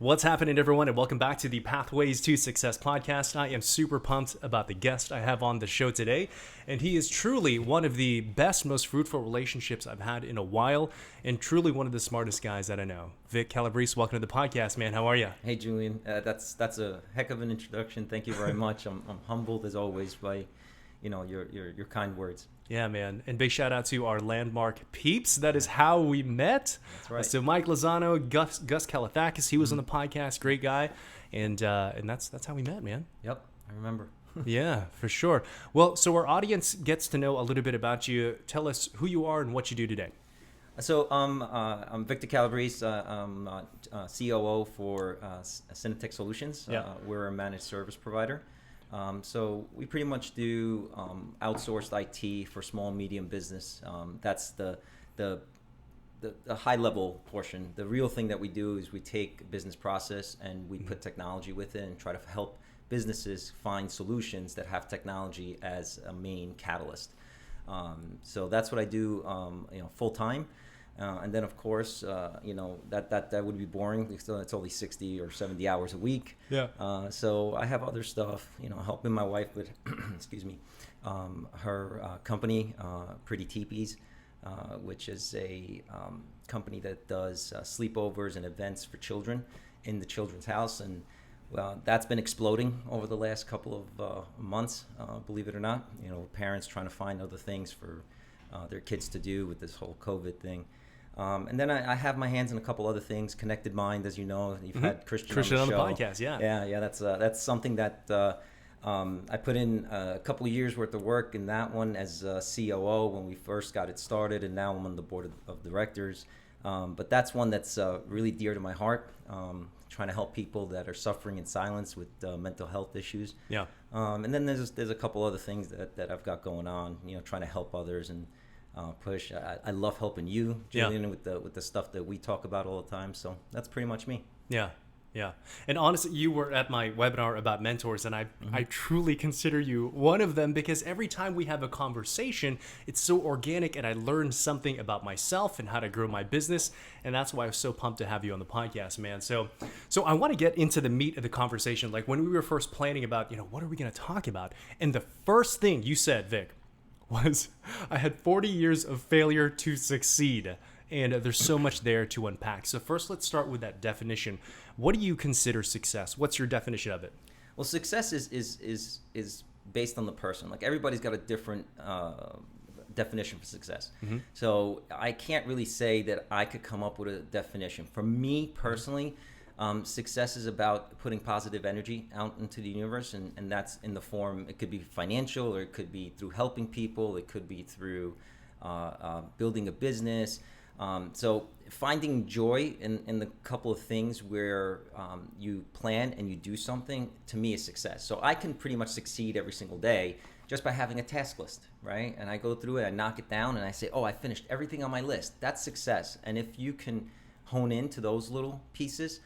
What's happening, everyone, and welcome back to the Pathways to Success podcast. I am super pumped about the guest I have on the show today, and he is truly one of the best, most fruitful relationships I've had in a while, and truly one of the smartest guys that I know. Vic Calabrese, welcome to the podcast, man. How are you? Hey, Julian. That's a heck of an introduction. Thank you very much. I'm humbled as always by, your kind words. Yeah, man. And big shout out to our landmark peeps. That is how we met. That's right. So Mike Lozano, Gus Kalithakis, he was on the podcast. Great guy. And that's how we met, man. Yep, I remember. Yeah, for sure. Well, so our audience gets to know a little bit about you. Tell us who you are and what you do today. So I'm Victor Calabrese. I'm COO for Synetek Solutions. Yeah. We're a managed service provider. So we pretty much do outsourced IT for small and medium business. That's the high level portion. The real thing that we do is we take business process and we put technology with it and try to help businesses find solutions that have technology as a main catalyst. So that's what I do, full time. And then, of course, that would be boring. It's only 60 or 70 hours a week. Yeah. So I have other stuff, helping my wife with, her company, Pretty Teepees, which is a company that does sleepovers and events for children in the children's house. And well, that's been exploding over the last couple of months, believe it or not. Parents trying to find other things for their kids to do with this whole COVID thing. And then I have my hands in a couple other things. Connected Mind, as you know, you've had Christian on the the show. podcast, yeah. Yeah. That's something that I put in a couple of years worth of work in that one as COO when we first got it started, and now I'm on the board of directors. But that's one that's really dear to my heart. Trying to help people that are suffering in silence with mental health issues. Yeah. And then there's a couple other things that I've got going on. Trying to help others and push. I love helping you, Julian, with the stuff that we talk about all the time. So that's pretty much me. Yeah. Yeah. And honestly, you were at my webinar about mentors, and I truly consider you one of them, because every time we have a conversation, it's so organic, and I learn something about myself and how to grow my business. And that's why I was so pumped to have you on the podcast, man. So I want to get into the meat of the conversation. Like when we were first planning about, what are we going to talk about? And the first thing you said, Vic, was I had 40 years of failure to succeed. And there's so much there to unpack. So first, let's start with that definition. What do you consider success? What's your definition of it? Well, success is based on the person. Like everybody's got a different definition for success. Mm-hmm. So I can't really say that I could come up with a definition. For me personally, success is about putting positive energy out into the universe, and that's in the form, it could be financial, or it could be through helping people, it could be through building a business. So finding joy in the couple of things where you plan and you do something, to me, is success. So I can pretty much succeed every single day just by having a task list, right? And I go through it, I knock it down, and I say, I finished everything on my list. That's success. And if you can hone into those little pieces,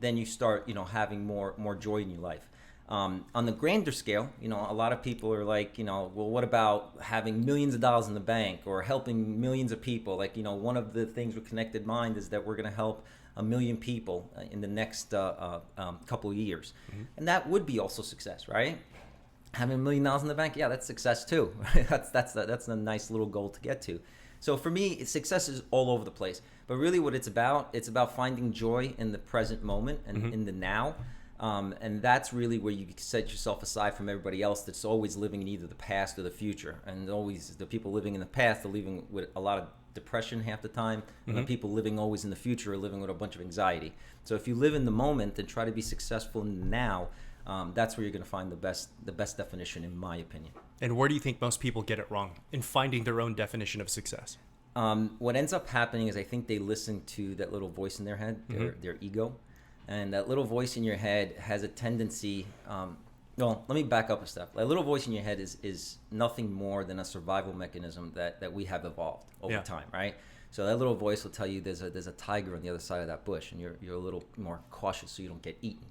then you start, having more joy in your life. On the grander scale, a lot of people are like, well, what about having millions of dollars in the bank or helping millions of people? Like, one of the things with Connected Mind is that we're going to help 1 million people in the next couple of years. Mm-hmm. And that would be also success, right? Having $1 million in the bank, yeah, that's success too. that's a nice little goal to get to. So for me, success is all over the place. But really what it's about finding joy in the present moment and in the now. And that's really where you set yourself aside from everybody else that's always living in either the past or the future. And always the people living in the past are living with a lot of depression half the time. And the people living always in the future are living with a bunch of anxiety. So if you live in the moment and try to be successful in the now, that's where you're going to find the best definition, in my opinion. And where do you think most people get it wrong in finding their own definition of success? What ends up happening is I think they listen to that little voice in their head, their ego. And that little voice in your head has a tendency, let me back up a step. That little voice in your head is nothing more than a survival mechanism that we have evolved over time, right? So that little voice will tell you there's a tiger on the other side of that bush, and you're a little more cautious so you don't get eaten.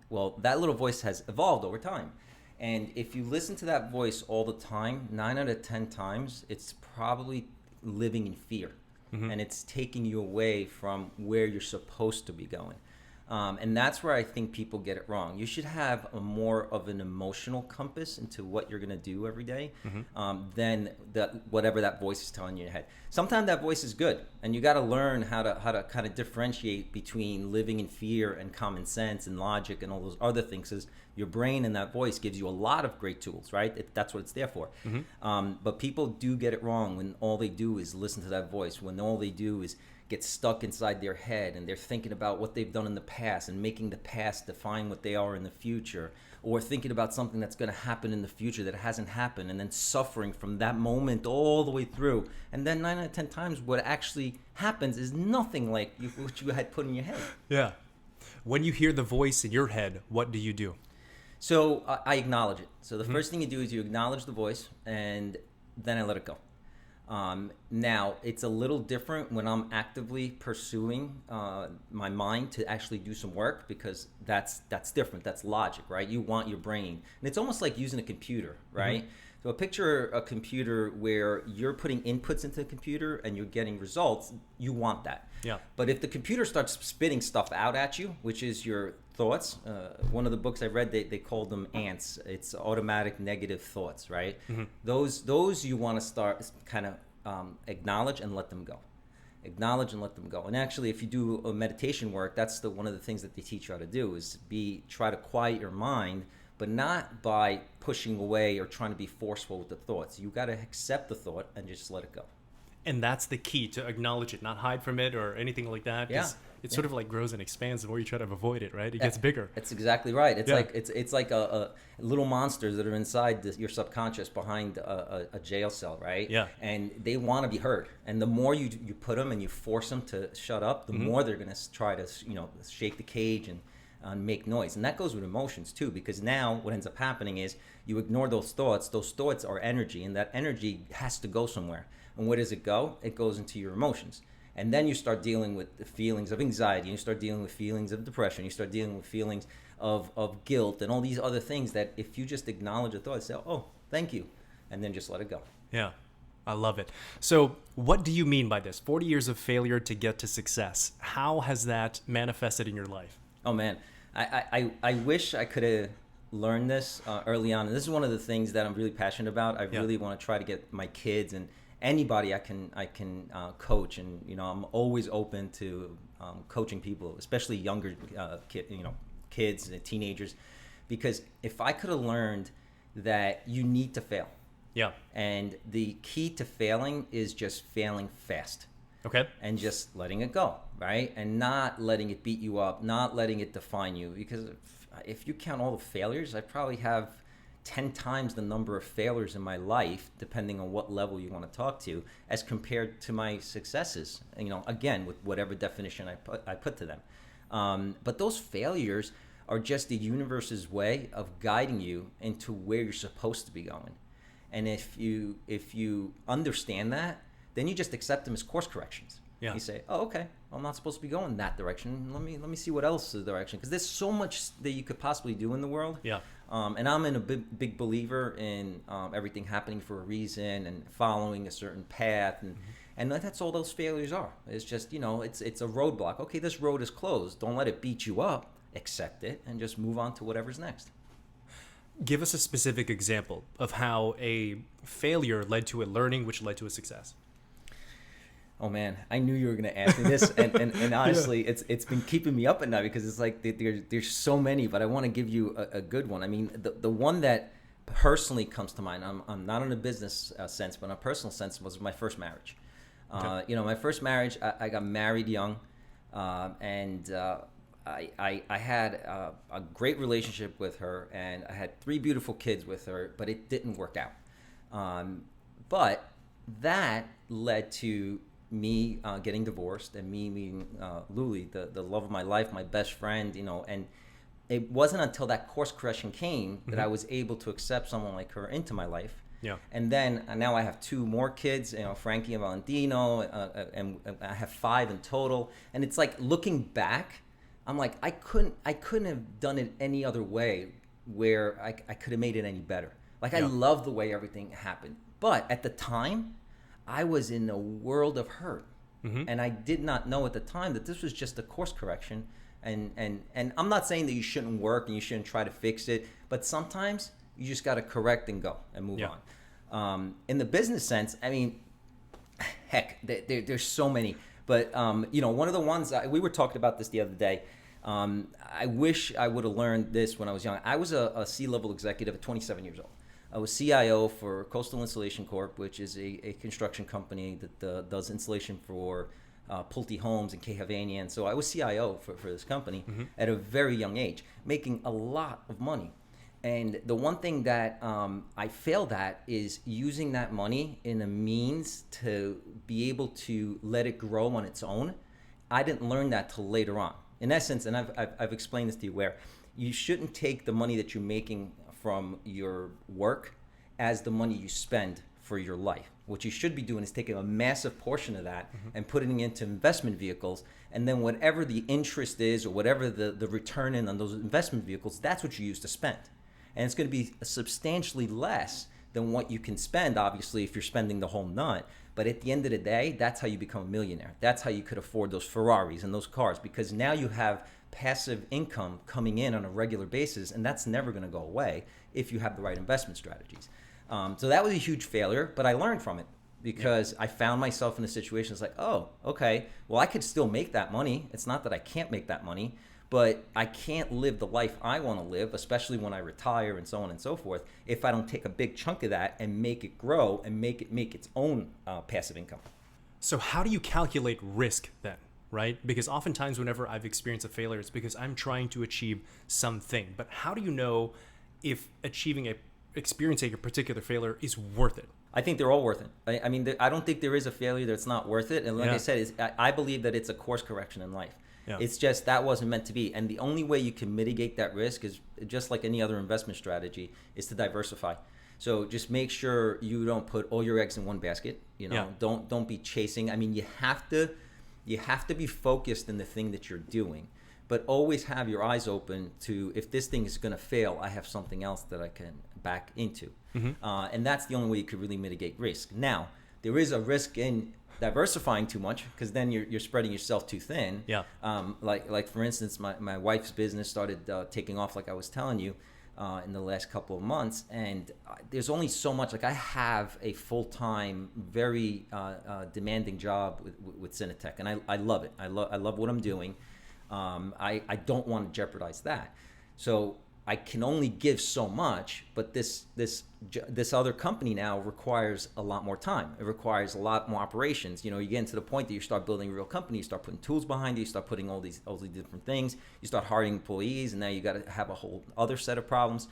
Well, that little voice has evolved over time. And if you listen to that voice all the time, 9 out of 10 times, it's probably living in fear. and it's taking you away from where you're supposed to be going. And that's where I think people get it wrong. You should have a more of an emotional compass into what you're going to do every day, than whatever that voice is telling you in your head. Sometimes that voice is good, and you got to learn how to kind of differentiate between living in fear and common sense and logic and all those other things. Because your brain and that voice gives you a lot of great tools, right? That's what it's there for. But people do get it wrong when all they do is listen to that voice, when all they do is get stuck inside their head and they're thinking about what they've done in the past and making the past define what they are in the future, or thinking about something that's going to happen in the future that hasn't happened, and then suffering from that moment all the way through. And then 9 out of 10 times what actually happens is nothing like what you had put in your head. Yeah. When you hear the voice in your head, what do you do? So I acknowledge it. So the first thing you do is you acknowledge the voice, and then I let it go. Now, it's a little different when I'm actively pursuing my mind to actually do some work, because that's different. That's logic, right? You want your brain. And it's almost like using a computer, right? So picture a computer where you're putting inputs into the computer and you're getting results. You want that. Yeah. But if the computer starts spitting stuff out at you, which is your thoughts, one of the books I read, they called them ants. It's automatic negative thoughts, right? Those you want to start kind of acknowledge and let them go. Acknowledge and let them go. And actually, if you do a meditation work, that's one of the things that they teach you how to do, is try to quiet your mind, but not by pushing away or trying to be forceful with the thoughts. You got to accept the thought and just let it go. And that's the key, to acknowledge it, not hide from it or anything like that. Yeah. It sort of like grows and expands the more you try to avoid it, right? It gets bigger. That's exactly right. It's like a little monsters that are inside your subconscious behind a jail cell, right? Yeah. And they want to be heard. And the more you put them and you force them to shut up, the more they're going to try to shake the cage and make noise. And that goes with emotions too, because now what ends up happening is you ignore those thoughts. Those thoughts are energy, and that energy has to go somewhere. And where does it go? It goes into your emotions. And then you start dealing with the feelings of anxiety, you start dealing with feelings of depression, you start dealing with feelings of guilt and all these other things that if you just acknowledge a thought, say, oh, thank you, and then just let it go. Yeah, I love it. So what do you mean by this? 40 years of failure to get to success. How has that manifested in your life? Oh, man. I wish I could have learned this early on. And this is one of the things that I'm really passionate about. I really want to try to get my kids and anybody I can coach, and I'm always open to coaching people, especially younger kids and teenagers, because if I could have learned that you need to fail, and the key to failing is just failing fast, and just letting it go, right, and not letting it beat you up, not letting it define you, because if you count all the failures, I probably have 10 times the number of failures in my life, depending on what level you want to talk to, as compared to my successes, again, with whatever definition I put to them. But those failures are just the universe's way of guiding you into where you're supposed to be going. And if you understand that, then you just accept them as course corrections. You say, oh, okay, I'm not supposed to be going that direction. Let me see what else is the direction, because there's so much that you could possibly do in the world. And I'm a big believer in everything happening for a reason and following a certain path, and that's all those failures are. It's just it's a roadblock. Okay, this road is closed. Don't let it beat you up. Accept it and just move on to whatever's next. Give us a specific example of how a failure led to a learning, which led to a success. Oh man, I knew you were going to ask me this, and honestly, it's been keeping me up at night, because it's like there's so many, but I want to give you a good one. I mean, the one that personally comes to mind, I'm not in a business sense, but in a personal sense, was my first marriage. My first marriage, I got married young, and I had a great relationship with her, and I had 3 beautiful kids with her, but it didn't work out. But that led to me getting divorced, and me meeting Luli, the love of my life, my best friend, and it wasn't until that course correction came that I was able to accept someone like her into my life. And then now I have 2 more kids, Frankie and Valentino, and I have 5 in total. And it's like, looking back, I'm like, I couldn't have done it any other way where I could have made it any better. Like, I love the way everything happened. But at the time, I was in a world of hurt. And I did not know at the time that this was just a course correction. And I'm not saying that you shouldn't work and you shouldn't try to fix it, but sometimes you just got to correct and go and move on. In the business sense, I mean, heck, there's so many. But, one of the ones, we were talking about this the other day. I wish I would have learned this when I was young. I was a C-level executive at 27 years old. I was CIO for Coastal Insulation Corp, which is a construction company that does insulation for Pulte Homes and K. Havania. And so I was CIO for this company at a very young age, making a lot of money. And the one thing that I failed at is using that money in a means to be able to let it grow on its own. I didn't learn that till later on. In essence, and I've explained this to you, where you shouldn't take the money that you're making from your work as the money you spend for your life. What you should be doing is taking a massive portion of that and putting it into investment vehicles, and then whatever the interest is or whatever the return in on those investment vehicles, that's what you use to spend. And it's going to be substantially less than what you can spend, obviously, if you're spending the whole nut. But at the end of the day, that's how you become a millionaire. That's how you could afford those Ferraris and those cars, because now you have passive income coming in on a regular basis, and that's never going to go away if you have the right investment strategies. So that was a huge failure, but I learned from it, because I found myself in a situation. It's like, oh, okay, well, I could still make that money. It's not that I can't make that money, but I can't live the life I want to live, especially when I retire and so on and so forth, if I don't take a big chunk of that and make it grow and make its own passive income. So how do you calculate risk then, right? Because oftentimes whenever I've experienced a failure, it's because I'm trying to achieve something. But how do you know if experiencing a particular failure is worth it? I think they're all worth it. I mean, I don't think there is a failure that's not worth it. And like I said, I believe that it's a course correction in life. Yeah. It's just that wasn't meant to be. And the only way you can mitigate that risk is, just like any other investment strategy, is to diversify. So just make sure you don't put all your eggs in one basket. Don't be chasing. I mean, you have to be focused in the thing that you're doing, but always have your eyes open to, if this thing is going to fail, I have something else that I can back into. And that's the only way you could really mitigate risk. Now, there is a risk in diversifying too much, because then you're spreading yourself too thin. Like for instance, my wife's business started taking off, like I was telling you, in the last couple of months, and there's only so much. Like, I have a full-time, very demanding job with Synetek, and I love it. I love what I'm doing. I don't want to jeopardize that. So I can only give so much, but this other company now requires a lot more time. It requires a lot more operations. You get into the point that you start building a real company, you start putting tools behind it, you start putting all these different things, you start hiring employees, and now you got to have a whole other set of problems.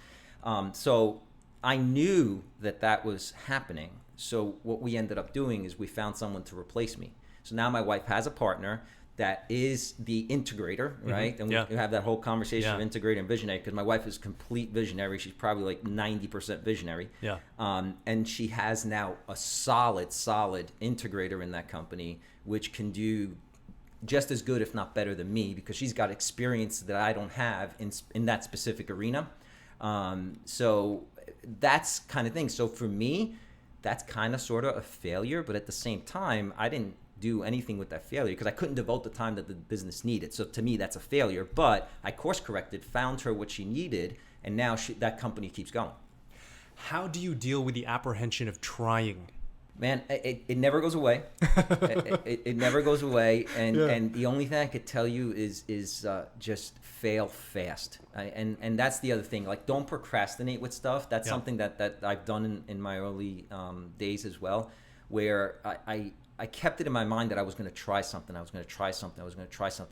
So I knew that was happening. So what we ended up doing is we found someone to replace me. So now my wife has a partner that is the integrator, right? And we have that whole conversation of integrator and visionary, because my wife is complete visionary. She's probably like 90% visionary. And she has now a solid integrator in that company, which can do just as good, if not better than me, because she's got experience that I don't have in that specific arena. So that's kind of thing. So for me, that's kind of sort of a failure, but at the same time, I didn't do anything with that failure because I couldn't devote the time that the business needed. So to me, that's a failure, but I course corrected, found her what she needed, and now that company keeps going. How do you deal with the apprehension of trying? Man, it never goes away. it never goes away, and the only thing I could tell you is just fail fast. And that's the other thing. Like, don't procrastinate with stuff. That's something that I've done in my early days as well, where I kept it in my mind that I was going to try something.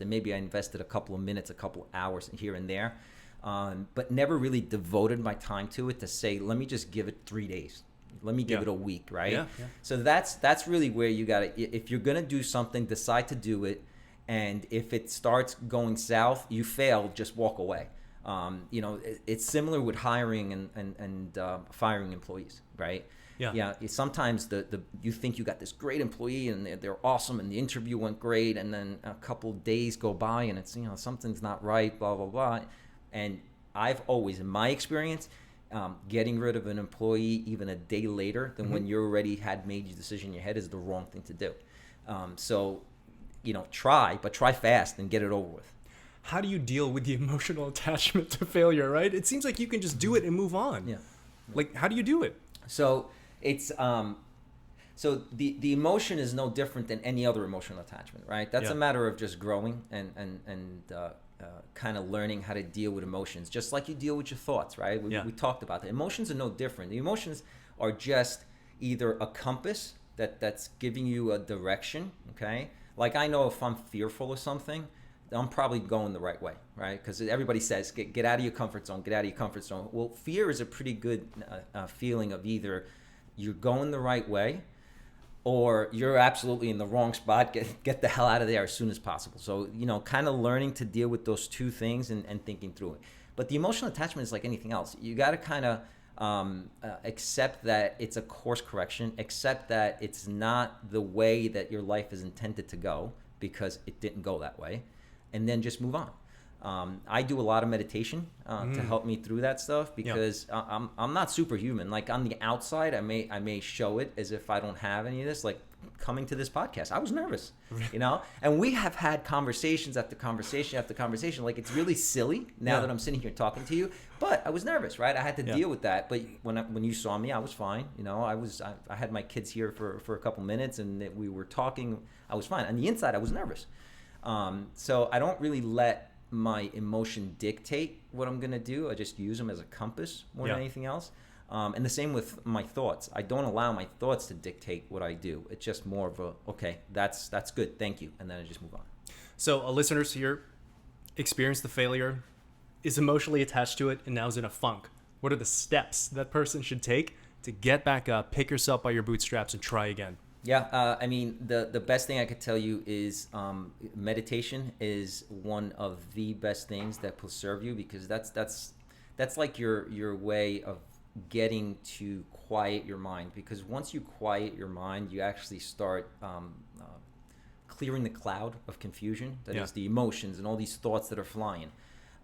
Maybe I invested a couple of minutes, a couple of hours here and there, but never really devoted my time to it to say, let me just give it 3 days. Let me give it a week, right? So that's really where you got to, if you're going to do something, decide to do it. And if it starts going south, you fail, just walk away. It's similar with hiring and firing employees, right? Sometimes you think you got this great employee and they're awesome and the interview went great, and then a couple days go by and it's something's not right, blah blah blah. And I've always, in my experience, getting rid of an employee even a day later than when you already had made your decision in your head is the wrong thing to do. So, try fast and get it over with. How do you deal with the emotional attachment to failure, right? It seems like you can just do it and move on. Yeah. Like, how do you do it? So it's so the emotion is no different than any other emotional attachment, right? That's a matter of just growing and kind of learning how to deal with emotions, just like you deal with your thoughts, right? We talked about that. Emotions are no different. The emotions are just either a compass that's giving you a direction, okay? Like I know if I'm fearful of something, I'm probably going the right way, right? Because everybody says, get out of your comfort zone, get out of your comfort zone. Well, fear is a pretty good feeling of either you're going the right way or you're absolutely in the wrong spot. Get the hell out of there as soon as possible. So, kind of learning to deal with those two things and thinking through it. But the emotional attachment is like anything else. You got to kind of accept that it's a course correction, accept that it's not the way that your life is intended to go because it didn't go that way. And then just move on. I do a lot of meditation to help me through that stuff because I'm not superhuman. Like on the outside, I may show it as if I don't have any of this. Like coming to this podcast, I was nervous, And we have had conversations after conversation after conversation. Like it's really silly now that I'm sitting here talking to you, but I was nervous, right? I had to deal with that. But when you saw me, I was fine. I had my kids here for a couple minutes, and we were talking. I was fine. On the inside, I was nervous. So I don't really let my emotion dictate what I'm going to do. I just use them as a compass more than anything else. And the same with my thoughts. I don't allow my thoughts to dictate what I do. It's just more of okay, that's good. Thank you. And then I just move on. So a listeners here experienced the failure, is emotionally attached to it, and now is in a funk. What are the steps that person should take to get back up, pick yourself by your bootstraps, and try again? Yeah, the best thing I could tell you is meditation is one of the best things that will serve you because that's like your way of getting to quiet your mind. Because once you quiet your mind, you actually start clearing the cloud of confusion that is the emotions and all these thoughts that are flying.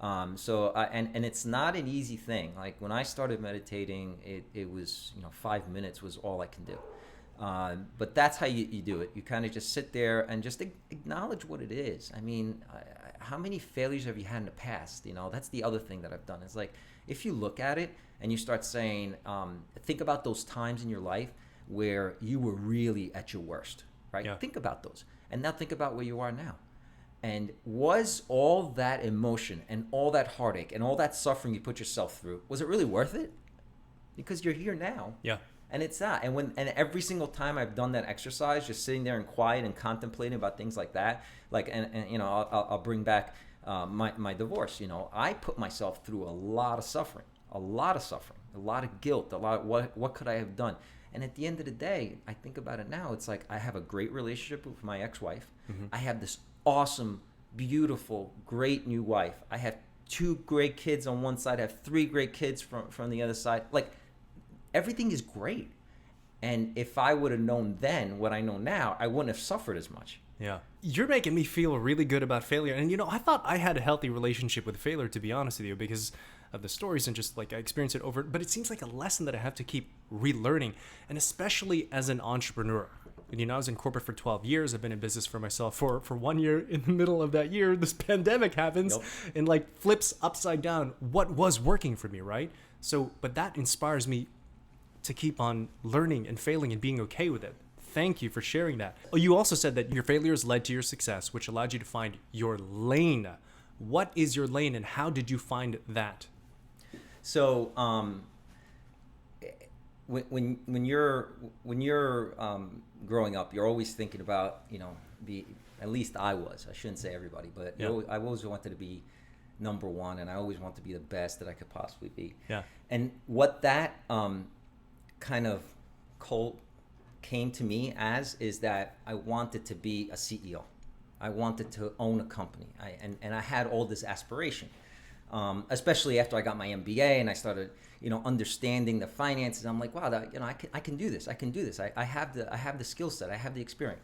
And it's not an easy thing. Like when I started meditating, it was 5 minutes was all I can do. But that's how you do it. You kind of just sit there and just acknowledge what it is. I mean, how many failures have you had in the past? That's the other thing that I've done. It's like, if you look at it and you start saying, think about those times in your life where you were really at your worst, right? Yeah. Think about those. And now think about where you are now. And was all that emotion and all that heartache and all that suffering you put yourself through, was it really worth it? Because you're here now. Yeah. And it's not. And every single time I've done that exercise, just sitting there in quiet and contemplating about things like that, I'll bring back my divorce. I put myself through a lot of suffering, a lot of guilt, what could I have done? And at the end of the day, I think about it now. It's like I have a great relationship with my ex-wife. Mm-hmm. I have this awesome, beautiful, great new wife. I have 2 great kids on one side. I have 3 great kids from the other side. Like, everything is great. And if I would have known then what I know now, I wouldn't have suffered as much. Yeah. You're making me feel really good about failure. And, I thought I had a healthy relationship with failure, to be honest with you, because of the stories and just like I experienced it over. But it seems like a lesson that I have to keep relearning. And especially as an entrepreneur. And, I was in corporate for 12 years. I've been in business for myself for 1 year. In the middle of that year, this pandemic happens and flips upside down what was working for me, right? So, but that inspires me to keep on learning and failing and being okay with it. Thank you for sharing that. Oh, you also said that your failures led to your success, which allowed you to find your lane. What is your lane and how did you find that? So, when you're growing up, you're always thinking about, at least I was. I shouldn't say everybody, but I always wanted to be number one, and I always want to be the best that I could possibly be. Yeah. And what that kind of came to me as is that I wanted to be a CEO. I wanted to own a company. And I had all this aspiration, especially after I got my MBA and I started, understanding the finances. I'm like, wow, I can do this. I can do this. I have the skill set. I have the experience.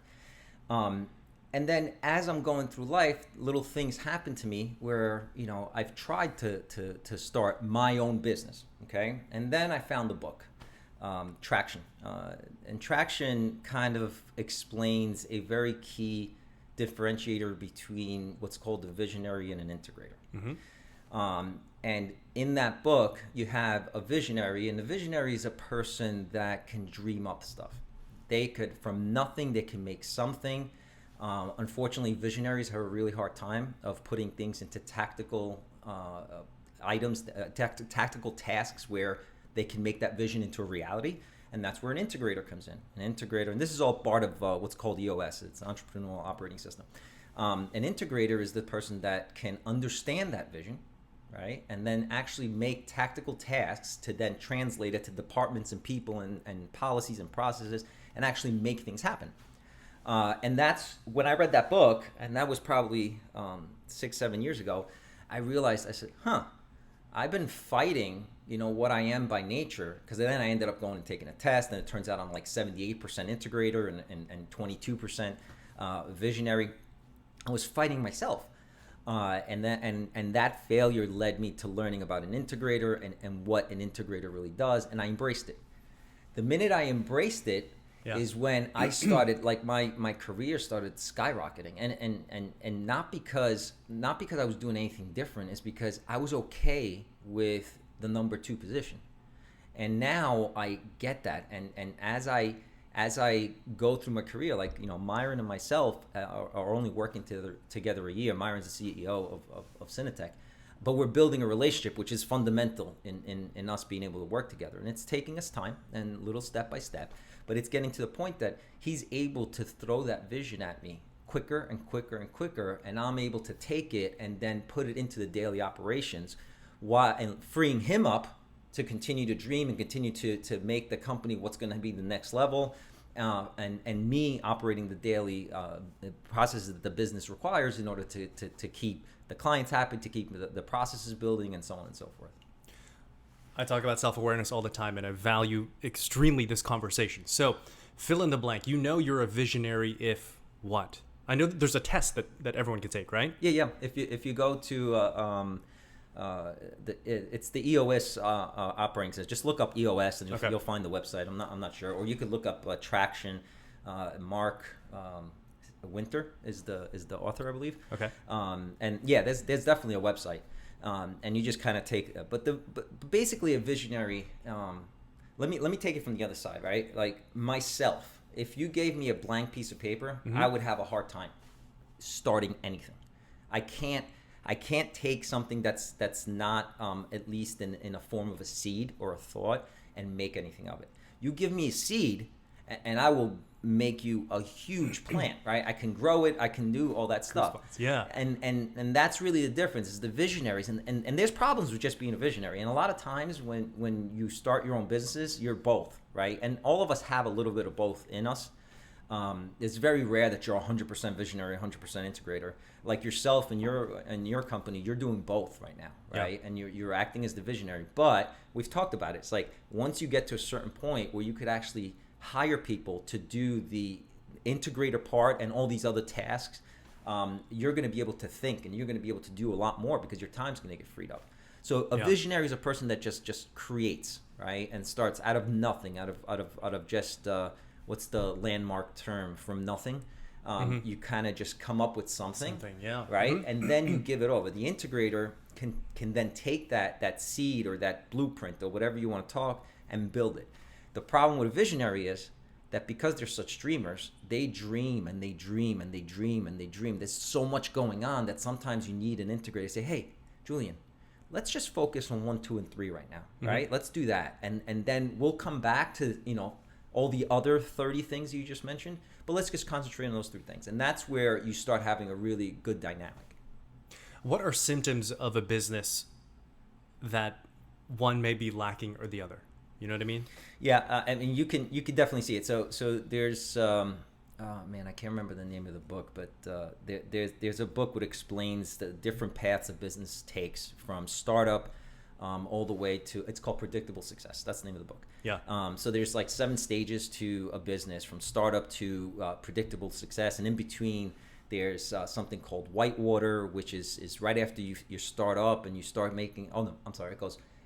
And then as I'm going through life, little things happen to me where, I've tried to start my own business. Okay. And then I found the book. traction. And traction kind of explains a very key differentiator between what's called a visionary and an integrator. And in that book, you have a visionary, and the visionary is a person that can dream up stuff. They could, from nothing, they can make something. Unfortunately, visionaries have a really hard time of putting things into tactical items, tactical tasks where they can make that vision into a reality. And that's where an integrator comes in. An integrator, and this is all part of what's called EOS. It's Entrepreneurial Operating System. An integrator is the person that can understand that vision, right? And then actually make tactical tasks to then translate it to departments and people and policies and processes and actually make things happen. And that's when I read that book, and that was probably 6-7 years ago, I realized, I said, I've been fighting, what I am by nature, because then I ended up going and taking a test, and it turns out I'm like 78% integrator and 22% visionary. I was fighting myself. And that failure led me to learning about an integrator and what an integrator really does, and I embraced it. The minute I embraced it is when I started, like my career started skyrocketing, and not because I was doing anything different, it's because I was okay with the number 2 position. And now I get that, and as I go through my career, like, Myron and myself are only working together a year. Myron's the CEO of Synetek, but we're building a relationship, which is fundamental in us being able to work together. And it's taking us time and little step by step, but it's getting to the point that he's able to throw that vision at me quicker and quicker and quicker, and I'm able to take it and then put it into the daily operations, and freeing him up to continue to dream and continue to make the company what's going to be the next level, and me operating the daily processes that the business requires in order to keep the clients happy, to keep the processes building, and so on and so forth. I talk about self-awareness all the time, and I value extremely this conversation. So fill in the blank. You're a visionary if what? I know that there's a test that everyone can take, right? Yeah. If you go to it's the EOS operating system. Just look up EOS and you'll find the website. I'm not sure, or you could look up Traction. Mark Winter is the author, I believe. Okay. And yeah, there's definitely a website, and you just kind of take. But basically, a visionary. Let me take it from the other side, right? Like myself, if you gave me a blank piece of paper, I would have a hard time starting anything. I can't take something that's not at least in a form of a seed or a thought and make anything of it. You give me a seed, and I will make you a huge plant, right? I can grow it, I can do all that stuff. Yeah. And that's really the difference, is the visionaries. And there's problems with just being a visionary. And a lot of times when you start your own businesses, you're both, right? And all of us have a little bit of both in us. It's very rare that you're 100% visionary, 100% integrator. Like yourself and your company, you're doing both right now, right? Yeah. And you're acting as the visionary. But we've talked about it. It's like once you get to a certain point where you could actually hire people to do the integrator part and all these other tasks, you're going to be able to think, and you're going to be able to do a lot more because your time's going to get freed up. So a visionary is a person that just creates, right, and starts out of nothing, out of just what's the landmark term, from nothing. You kind of just come up with something, right, and then you give it over. The integrator can then take that seed or that blueprint or whatever you want to talk and build it. The problem with a visionary is that because they're such dreamers, they dream and they dream and they dream and they dream. There's so much going on that sometimes you need an integrator to say, hey, Julian, let's just focus on 1, 2, and 3 right now, right? Let's do that. And then we'll come back to, all the other 30 things you just mentioned, but let's just concentrate on those 3 things. And that's where you start having a really good dynamic. What are symptoms of a business that one may be lacking or the other? You know what I mean? Yeah, I mean you can definitely see it. So there's I can't remember the name of the book, but there's a book that explains the different paths a business takes from startup all the way to, it's called Predictable Success. That's the name of the book. Yeah. So there's like 7 stages to a business, from startup to predictable success, and in between there's something called whitewater, which is right after you start up and you start making. Oh no, I'm sorry.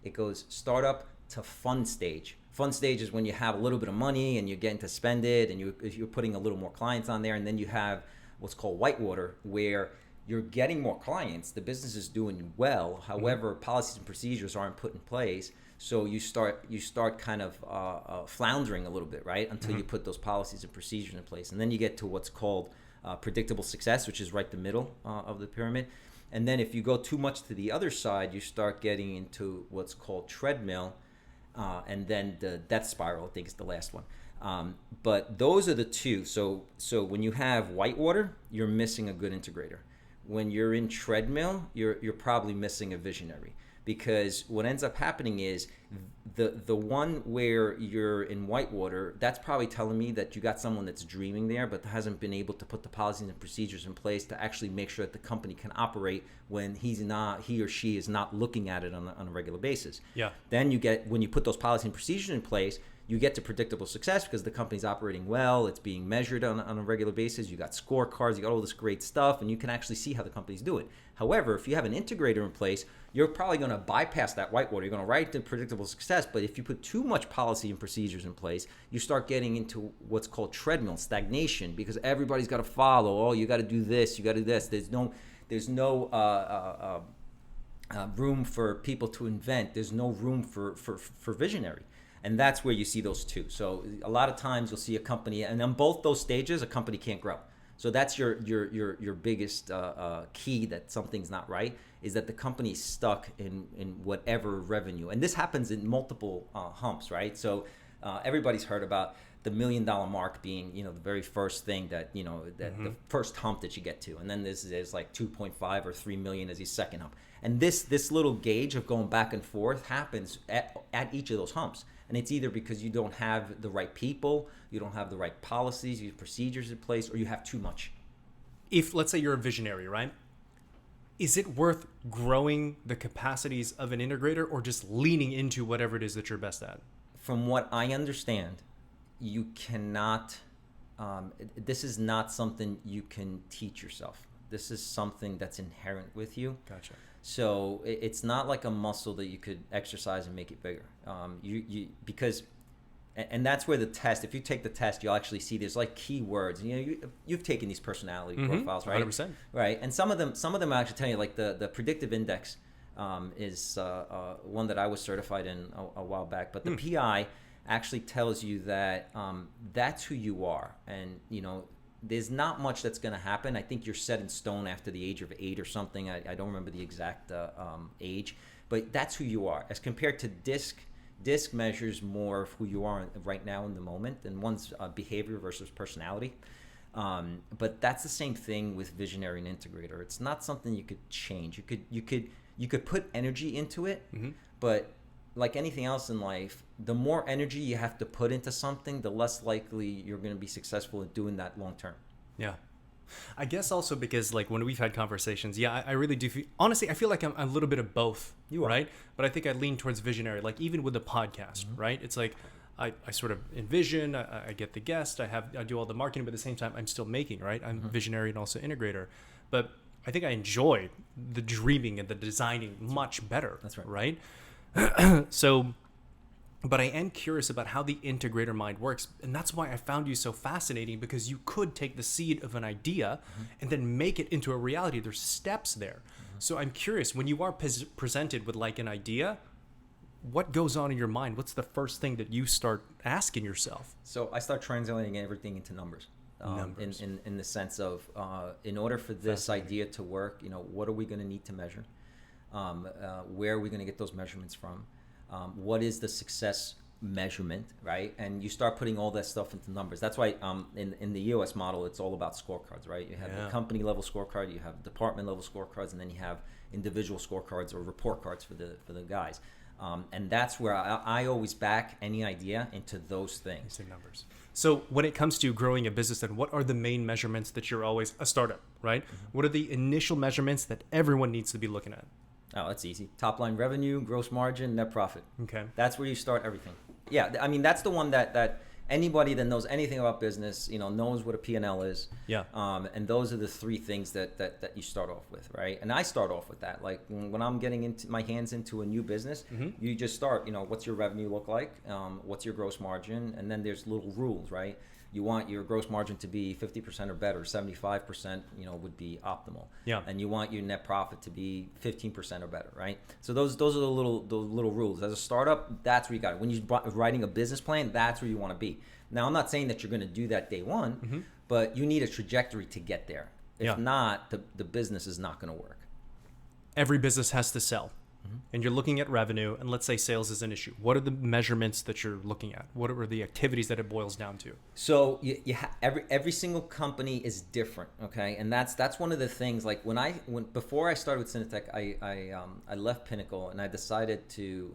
It goes startup to fund stage, Fun stage is when you have a little bit of money and you're getting to spend it, and you're putting a little more clients on there. And then you have what's called whitewater, where you're getting more clients, the business is doing well. However, policies and procedures aren't put in place. So you start kind of floundering a little bit, right? Until you put those policies and procedures in place. And then you get to what's called predictable success, which is right the middle of the pyramid. And then if you go too much to the other side, you start getting into what's called treadmill. And then the death spiral, I think, is the last one. But those are the two. So when you have whitewater, you're missing a good integrator. When you're in treadmill, you're probably missing a visionary. Because what ends up happening is the one where you're in whitewater, that's probably telling me that you got someone that's dreaming there, but hasn't been able to put the policies and procedures in place to actually make sure that the company can operate when he or she is not looking at it on a regular basis. Yeah. Then when you put those policies and procedures in place, you get to predictable success because the company's operating well, it's being measured on a regular basis, you got scorecards, you got all this great stuff, and you can actually see how the company's doing. However, if you have an integrator in place, you're probably going to bypass that whitewater. You're going to write to predictable success, but if you put too much policy and procedures in place, you start getting into what's called treadmill, stagnation, because everybody's got to follow. Oh, you got to do this, you got to do this. There's no room for people to invent. There's no room for visionary. And that's where you see those two. So a lot of times you'll see a company, and on both those stages, a company can't grow. So that's your biggest key that something's not right, is that the company's stuck in whatever revenue. And this happens in multiple humps, right? So everybody's heard about the $1 million mark being, the very first thing that, the first hump that you get to. And then there's like 2.5 or 3 million as your second hump. And this little gauge of going back and forth happens at each of those humps. And it's either because you don't have the right people, you don't have the right policies, your procedures in place, or you have too much. If, let's say, you're a visionary, right? Is it worth growing the capacities of an integrator or just leaning into whatever it is that you're best at? From what I understand, you cannot, this is not something you can teach yourself. This is something that's inherent with you. Gotcha. So it's not like a muscle that you could exercise and make it bigger. And that's where the test, if you take the test, you'll actually see there's like keywords. You've taken these personality profiles, right? 100%. Right. And some of them I actually tell you, like the predictive index is one that I was certified in a while back. But the PI actually tells you that that's who you are. And, there's not much that's going to happen. I think you're set in stone after the age of 8 or something. I don't remember the exact age, but that's who you are. As compared to DISC measures more of who you are right now in the moment, and one's behavior versus personality. But that's the same thing with visionary and integrator. It's not something you could change. You could put energy into it, but like anything else in life, the more energy you have to put into something, the less likely you're going to be successful at doing that long term. Yeah. I guess also because like when we've had conversations, I really do feel, honestly, I feel like I'm a little bit of both, right? But I think I lean towards visionary, like even with the podcast, right? It's like I sort of envision, I get the guest, I do all the marketing, but at the same time, I'm still making, right? I'm visionary and also integrator. But I think I enjoy the dreaming and the designing much better. That's right. Right? So, but I am curious about how the integrator mind works. And that's why I found you so fascinating, because you could take the seed of an idea and then make it into a reality. There's steps there. So I'm curious, when you are presented with like an idea, what goes on in your mind? What's the first thing that you start asking yourself? So I start translating everything into numbers. In the sense of, in order for this idea to work, what are we going to need to measure? Where are we going to get those measurements from? What is the success measurement, right? And you start putting all that stuff into numbers. That's why in the EOS model, it's all about scorecards, right? You have the company level scorecard, you have department level scorecards, and then you have individual scorecards or report cards for the guys. And that's where I always back any idea into those things. Into numbers. So when it comes to growing a business, then what are the main measurements that you're always a startup, right? What are the initial measurements that everyone needs to be looking at? Oh, that's easy. Top line revenue, gross margin, net profit. Okay. That's where you start everything. Yeah, I mean, that's the one that Anybody that knows anything about business, knows what a P&L is. Yeah. And those are the three things that you start off with, right? And I start off with that. Like when I'm getting into my hands into a new business, you just start, what's your revenue look like? What's your gross margin? And then there's little rules, right? You want your gross margin to be 50% or better, 75%, would be optimal. Yeah. And you want your net profit to be 15% or better, right? So those are the little rules. As a startup, that's where you got it. When you're writing a business plan, that's where you want to be. Now, I'm not saying that you're going to do that day one, but you need a trajectory to get there. If not, the business is not going to work. Every business has to sell. And you're looking at revenue, and let's say sales is an issue. What are the measurements that you're looking at? What are the activities that it boils down to? So every single company is different, okay? And that's one of the things. Like before I started with Synetek, I left Pinnacle and I decided to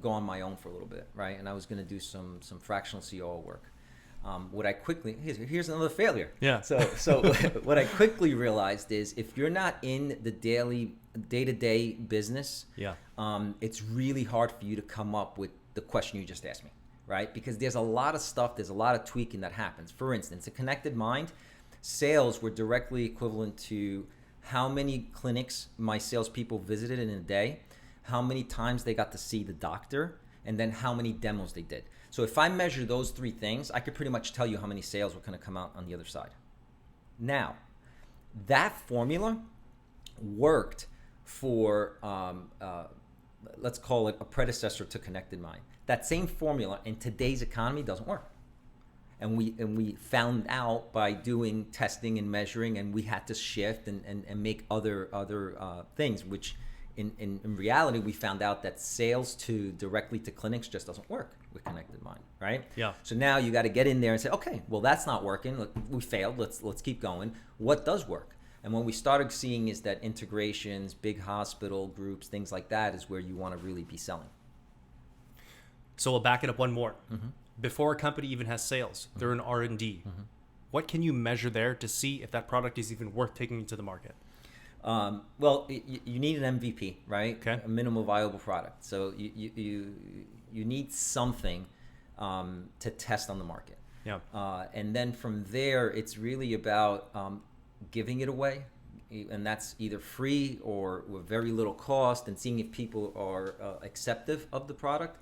go on my own for a little bit, right? And I was going to do some fractional COO work. What I quickly here's another failure. Yeah. So what I quickly realized is if you're not in the day-to-day business, it's really hard for you to come up with the question you just asked me, right? Because there's a lot of stuff, there's a lot of tweaking that happens. For instance, a connected mind, sales were directly equivalent to how many clinics my salespeople visited in a day, how many times they got to see the doctor, and then how many demos they did. So if I measure those three things, I could pretty much tell you how many sales were going to come out on the other side. Now, that formula worked for, let's call it a predecessor to Connected Mind. That same formula in today's economy doesn't work. And we found out by doing testing and measuring, and we had to shift and make other things, which in reality, we found out that sales directly to clinics just doesn't work with Connected Mind, right? Yeah. So now you got to get in there and say, okay, well, that's not working. We failed. Let's keep going. What does work? And what we started seeing is that integrations, big hospital groups, things like that is where you want to really be selling. So we'll back it up one more. Before a company even has sales, they're in R&D. What can you measure there to see if that product is even worth taking into the market? Well, you need an MVP, right? Okay. A minimal viable product. So you need something to test on the market. Yeah. And then from there, it's really about giving it away, and that's either free or with very little cost, and seeing if people are acceptive of the product.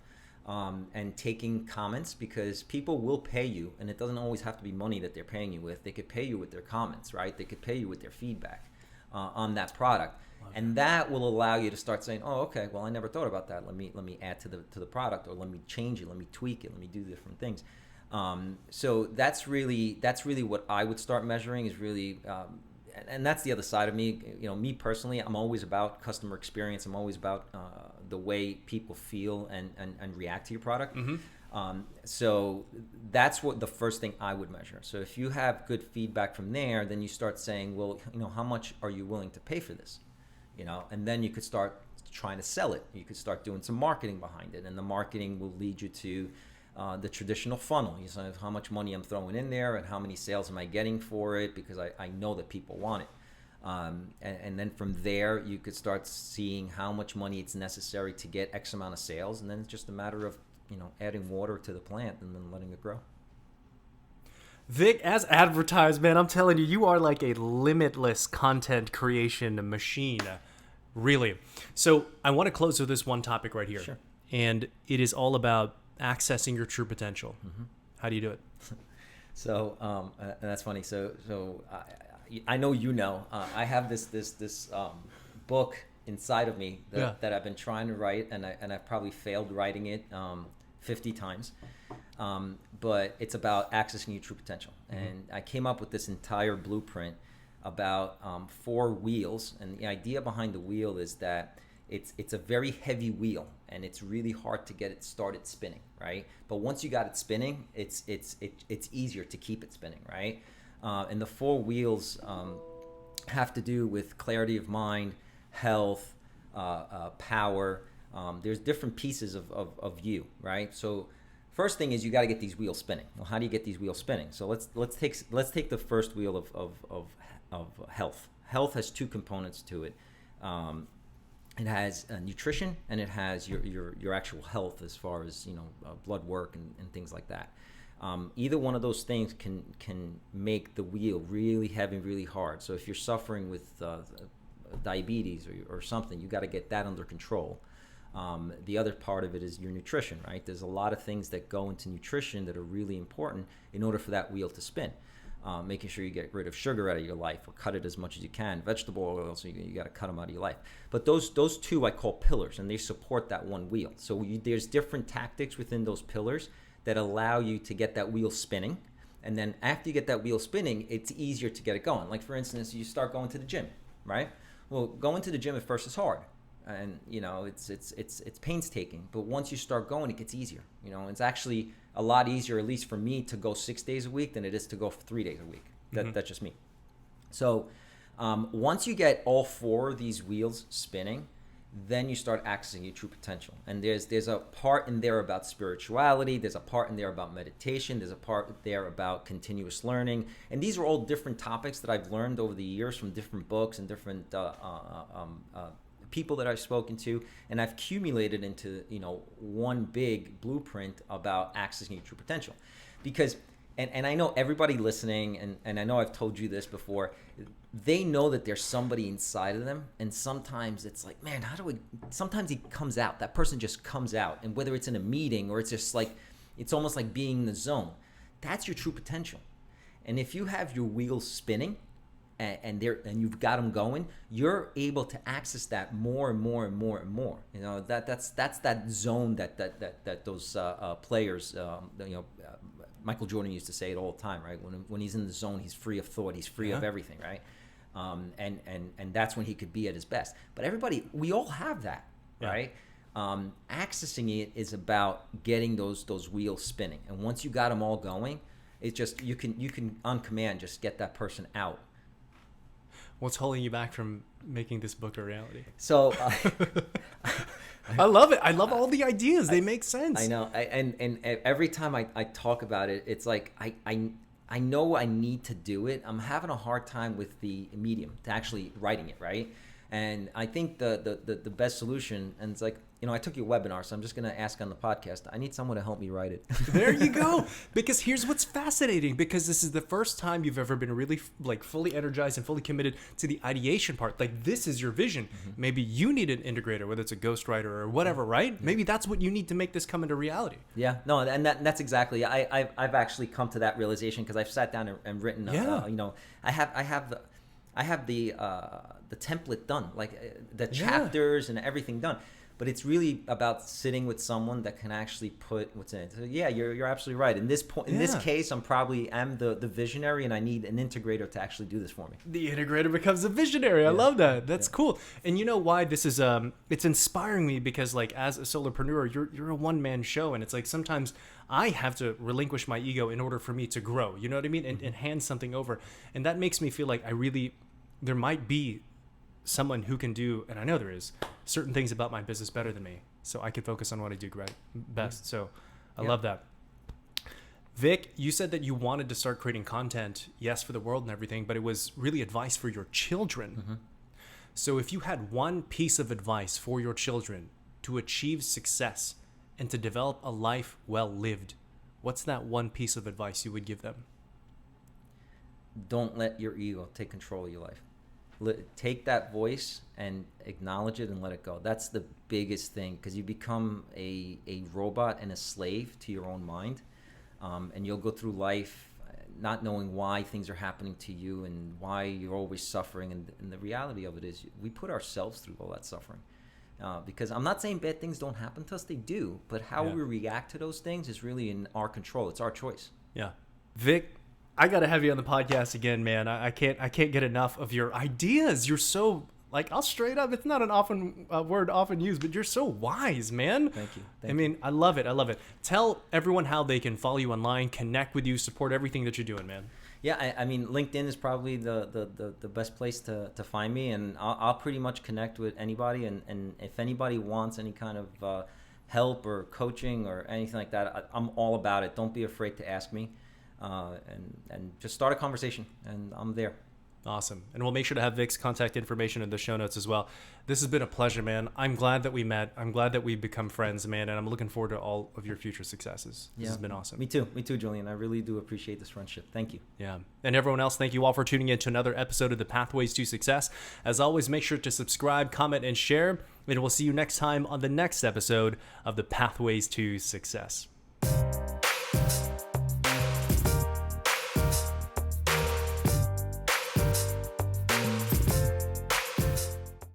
And taking comments, because people will pay you, and it doesn't always have to be money that they're paying you with. They could pay you with their comments, right? They could pay you with their feedback on that product, and that will allow you to start saying, "Oh, okay, well, I never thought about that. Let me add to the product, or let me change it, let me tweak it, let me do different things." So that's really what I would start measuring. Is really, and that's the other side of me. Me personally, I'm always about customer experience. I'm always about the way people feel and react to your product. So that's what the first thing I would measure. So if you have good feedback from there, then you start saying, well, how much are you willing to pay for this? And then you could start trying to sell it. You could start doing some marketing behind it, and the marketing will lead you to the traditional funnel. You say how much money I'm throwing in there and how many sales am I getting for it, because I know that people want it. And then from there, you could start seeing how much money it's necessary to get X amount of sales, and then it's just a matter of adding water to the plant and then letting it grow. Vic, as advertised, man, I'm telling you, you are like a limitless content creation machine. Really. So I want to close with this one topic right here. Sure. And it is all about accessing your true potential. How do you do it? So and that's funny. So I know I have this book inside of me that I've been trying to write, and I've probably failed writing it 50 times. But it's about accessing your true potential. And I came up with this entire blueprint about 4 wheels. And the idea behind the wheel is that it's a very heavy wheel, and it's really hard to get it started spinning, right? But once you got it spinning, it's easier to keep it spinning, right? And the 4 wheels have to do with clarity of mind, health, power. There's different pieces of you, right? So first thing is you got to get these wheels spinning. Well, how do you get these wheels spinning? So let's take the first wheel of health. Health has 2 components to it. It has nutrition, and it has your actual health as far as blood work and things like that. Either one of those things can make the wheel really heavy, really hard. So if you're suffering with diabetes or something, you got to get that under control. The other part of it is your nutrition, right? There's a lot of things that go into nutrition that are really important in order for that wheel to spin. Making sure you get rid of sugar out of your life or cut it as much as you can. Vegetable oils, you got to cut them out of your life. But those two I call pillars, and they support that one wheel. So there's different tactics within those pillars that allow you to get that wheel spinning. And then after you get that wheel spinning, it's easier to get it going. Like for instance, you start going to the gym, right? Well, going to the gym at first is hard. And it's painstaking, but once you start going, it gets easier. It's actually a lot easier, at least for me, to go 6 days a week than it is to go for 3 days a week. That's just me. So once you get all 4 of these wheels spinning, then you start accessing your true potential. And there's a part in there about spirituality. There's a part in there about meditation. There's a part there about continuous learning. And these are all different topics that I've learned over the years from different books and different people that I've spoken to, and I've accumulated into one big blueprint about accessing your true potential. Because and I know everybody listening, and I know I've told you this before, they know that there's somebody inside of them, and sometimes it's like, man, sometimes he comes out, that person just comes out, and whether it's in a meeting or it's just like, it's almost like being in the zone. That's your true potential. And if you have your wheels spinning, and you've got them going, you're able to access that more and more and more and more. That's that zone that those players, Michael Jordan used to say it all the time, right? When he's in the zone, he's free of thought, he's free of everything, right? And that's when he could be at his best. But we all have that, right? Accessing it is about getting those wheels spinning, and once you got them all going, it's just you can on command just get that person out. What's holding you back from making this book a reality? So I love it. I love all the ideas. They make sense. I know. And every time I talk about it, it's like I know I need to do it. I'm having a hard time with the medium to actually writing it, right? And I think the best solution, and it's like, I took your webinar, so I'm just going to ask on the podcast. I need someone to help me write it. There you go. Because here's what's fascinating, because this is the first time you've ever been really fully energized and fully committed to the ideation part. Like, this is your vision. Mm-hmm. Maybe you need an integrator, whether it's a ghostwriter or whatever, right? Yeah. Maybe that's what you need to make this come into reality. Yeah, no, and that's exactly. I've actually come to that realization because I've sat down and written. I have the template done, like the chapters and everything done. But it's really about sitting with someone that can actually put what's in it. So yeah, you're absolutely right. In this case, I'm the visionary, and I need an integrator to actually do this for me. The integrator becomes a visionary. I love that. That's cool. And you know why this is? It's inspiring me because, like, as a solopreneur, you're a one-man show, and it's like sometimes I have to relinquish my ego in order for me to grow. You know what I mean? And hand something over, and that makes me feel like there might be someone who can do, and I know there is, certain things about my business better than me, so I can focus on what I do best. So I love that. Vic, you said that you wanted to start creating content, yes, for the world and everything, but it was really advice for your children. Mm-hmm. So if you had one piece of advice for your children to achieve success and to develop a life well lived, what's that one piece of advice you would give them? Don't let your ego take control of your life. Take that voice and acknowledge it and let it go. That's the biggest thing, because you become a robot and a slave to your own mind, and you'll go through life not knowing why things are happening to you and why you're always suffering. And the reality of it is we put ourselves through all that suffering, because I'm not saying bad things don't happen to us. They do, but how we react to those things is really in our control. It's our choice. Yeah. Vic, I gotta have you on the podcast again, man. I can't get enough of your ideas. You're so, like, I'll straight up. It's not an word often used, but you're so wise, man. Thank you. I mean, I love it. Tell everyone how they can follow you online, connect with you, support everything that you're doing, man. Yeah, I mean, LinkedIn is probably the best place to find me, and I'll pretty much connect with anybody. And if anybody wants any kind of help or coaching or anything like that, I'm all about it. Don't be afraid to ask me. And just start a conversation, and I'm there. Awesome. And we'll make sure to have Vic's contact information in the show notes as well. This has been a pleasure, man. I'm glad that we met. I'm glad that we've become friends, man. And I'm looking forward to all of your future successes. This has been awesome. Me too, Julian. I really do appreciate this friendship. Thank you. Yeah. And everyone else, thank you all for tuning in to another episode of the Pathways to Success. As always, make sure to subscribe, comment, and share. And we'll see you next time on the next episode of the Pathways to Success.